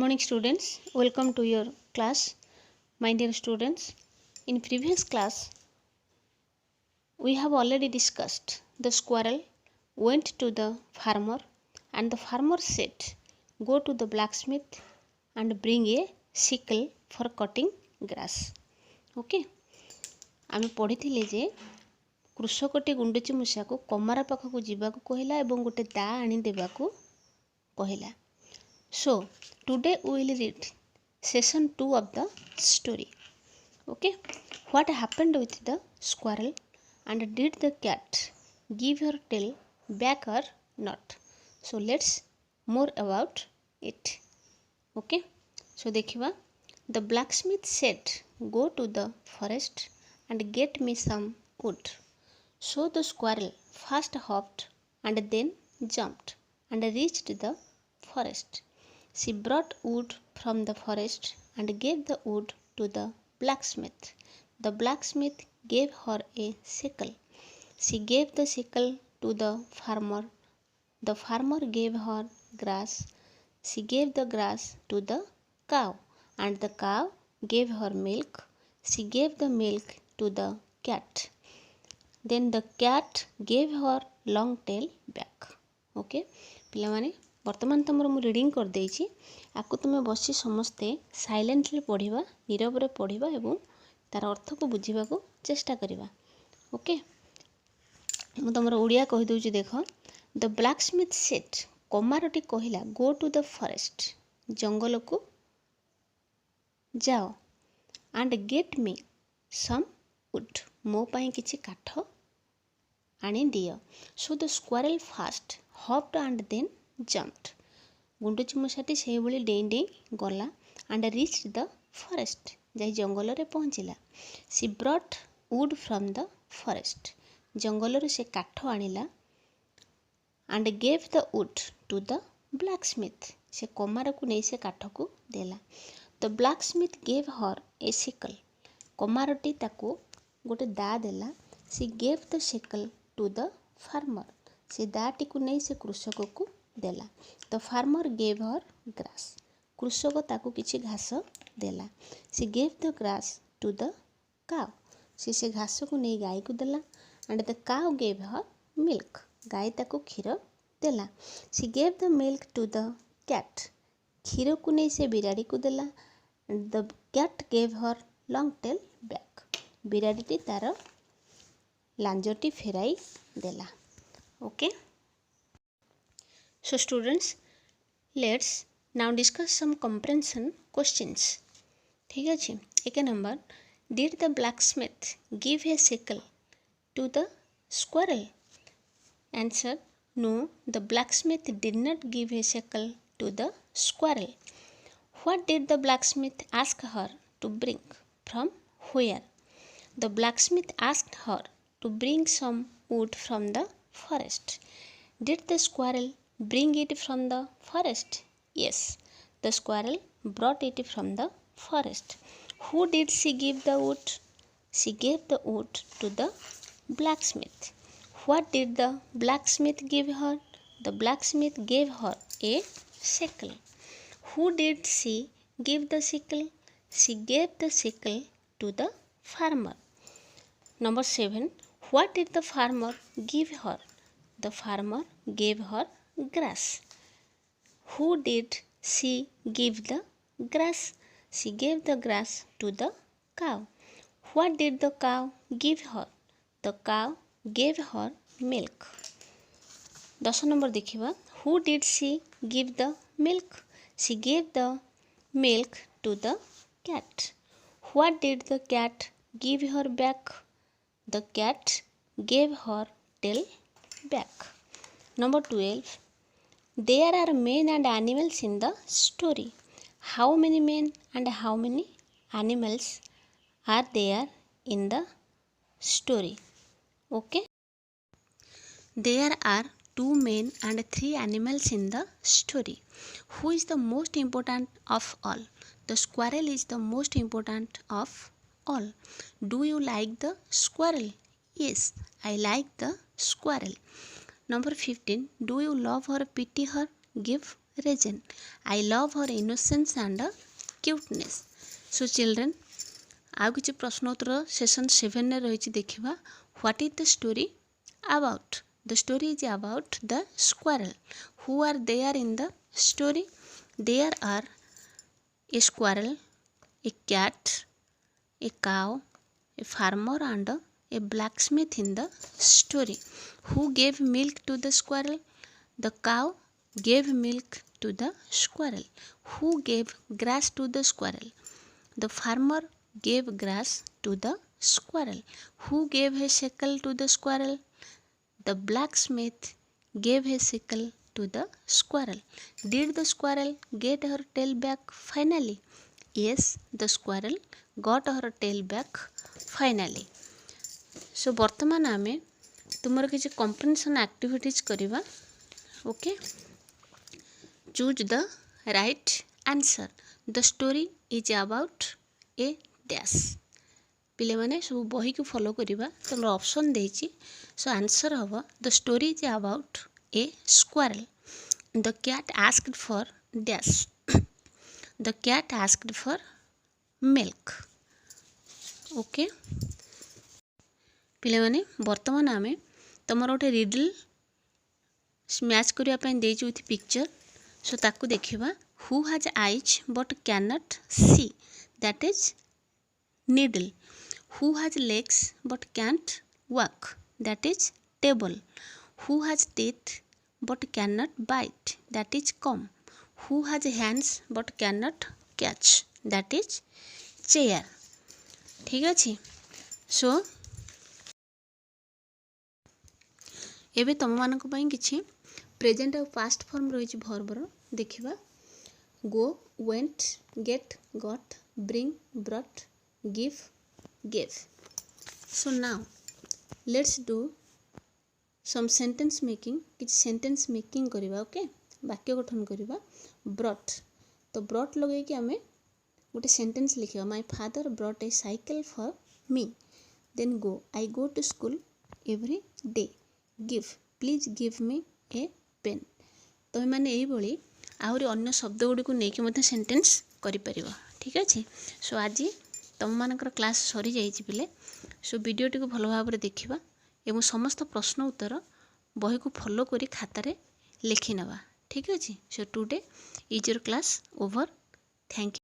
morning students, welcome to your class. My dear students, in previous class we have already discussed the squirrel went to the farmer and the farmer said, go to the blacksmith and bring a sickle for cutting grass. Okay, आम पढ़ी जे कृषकटी गुंडुची मूषा को कमार पाखक जावाक कहला एवं गोटे दा आनी देवाकू कहला. So today we will read session 2 of the story. Okay, what happened with the squirrel and did the cat give her tail back or not? So let's more about it. Okay, so देखिवा, the blacksmith said, go to the forest and get me some wood. So the squirrel first hopped and then jumped and reached the forest. She brought wood from the forest and gave the wood to the blacksmith. The blacksmith gave her a sickle. She gave the sickle to the farmer. The farmer gave her grass. She gave the grass to the cow, and the cow gave her milk. She gave the milk to the cat. Then the cat gave her long tail back. Okay, पिलामाने वर्तमान तुमर मु reading कर देछि. आकु तुमे बसी समस्ते silently पढ़िबा, नीरवरे पढ़िबा एवं तार अर्थ को बुझिबा को चेष्टा करिबा. ओके, मु तुमर ओडिया कहि दउछि. देखो, द ब्लैकस्मिथ सेड, कमारटी कहिला, गो टू द फॉरेस्ट, जंगल को जाओ, and get me some wood, मो पई किछि काठ आनी दियो. So the squirrel fast hopped and then jumped. गुंडुची मूषाटी से भली डेई डेई गला एंड रीच्ड द फॉरेस्ट, जाई जंगल रे पहुँचला. She brought wood from the forest, जंगल रे से काठ आनिला. And gave the wood to the blacksmith, से कमार को नहीं से काठ को देला. The blacksmith gave her a sickle, कमारटी ताको गोटे दा देला. She gave the sickle to the farmer, से दाटी को नहीं से कृषक को देला. The farmer gave her grass, कृषक ताकू किछि घास देला. She gave the grass to the cow, से घास को नहीं गाय को देला. And the cow gave her milk, गाय ताकू क्षीर देला. She gave the milk to the cat, क्षीर को नहीं से बिराड़ी को देला. And the cat gave her long tail back, बिराड़ीटी तार लांजटी फेराई देला. Okay, so students, let's now discuss some comprehension questions. ठीक है. एक number, did the blacksmith give a sickle to the squirrel? Answer, no, the blacksmith did not give a sickle to the squirrel. What did the blacksmith ask her to bring? From where? The blacksmith asked her to bring some wood from the forest. Did the squirrel bring it from the forest? Yes, the squirrel brought it from the forest. Who did she give the wood? She gave the wood to the blacksmith. What did the blacksmith give her? The blacksmith gave her a sickle. Who did she give the sickle? She gave the sickle to the farmer. Number 7. What did the farmer give her? The farmer gave her grass. Who did she give the grass? She gave the grass to the cow. What did the cow give her? The cow gave her milk. 10 number देखिबा. Who did she give the milk? She gave the milk to the cat. What did the cat give her back? The cat gave her tail back. Number 12. There are men and animals in the story. How many men and how many animals are there in the story? Okay. There are 2 men and 3 animals in the story. Who is the most important of all? The squirrel is the most important of all. Do you like the squirrel? Yes, I like the squirrel. Number 15. Do you love or pity her? Give raisin. I love her innocence and cuteness. So children, आउ किसी प्रश्नोत्तर session 7 रे रही देखिबा what is the story about. The story is about the squirrel. Who are there in the story? There are a squirrel, a cat, a cow, a farmer and a blacksmith in the story. Who gave milk to the squirrel? The cow gave milk to the squirrel. Who gave grass to the squirrel? The farmer gave grass to the squirrel. Who gave a sickle to the squirrel? The blacksmith gave a sickle to the squirrel. Did the squirrel get her tail back finally? Yes, the squirrel got her tail back finally. So वर्तमान आमे तुमर किसी comprehension activities करिवा. Okay, choose the right answer. The story is about a dash. पिले माने सब बही को follow करिवा. तुमर ऑप्शन देछि. So answer हवा the story is about a squirrel. The cat asked for dash. The cat asked for milk. Okay पिले माने वर्तमान आमे तमर गोटे रिडल मैच करिया पई देछि विथ पिक्चर. सो ताकू देखिबा. Who has eyes but can not see? That is needle. Who has legs but can't walk? That is table. Who has teeth but can not bite? That is comb. Who has hands but can not catch? That is chair. ठीक अच्छे. सो एबे तुम मानक पई किछि present और past form रही भर्बर देखिबा. Go, went, get, got, bring, brought, give, gave. So now let's do some sentence making. किछि सेंटेंस मेकिंग करिबा. ओके, वाक्य गठन करिबा. ब्रॉट, तो ब्रॉट लगे कि हमें गोटे सेंटेंस लिखिबा. My father brought a cycle for me. Then go, I go to school every day. Give, please give me a pen. तो मैंने यही आहरी अन्य शब्द गुड़ी को लेकिन सेंटेंस करिपरिबा. ठीक अच्छे. सो आज तुम मानकर क्लास सरी जाइए पिले. सो वीडियोटी को भल भाव देखिबा एवं समस्त प्रश्न उत्तर बही को फॉलो करी खातारे लिखि नबा. ठीक अच्छे. So today is your class over. Thank you.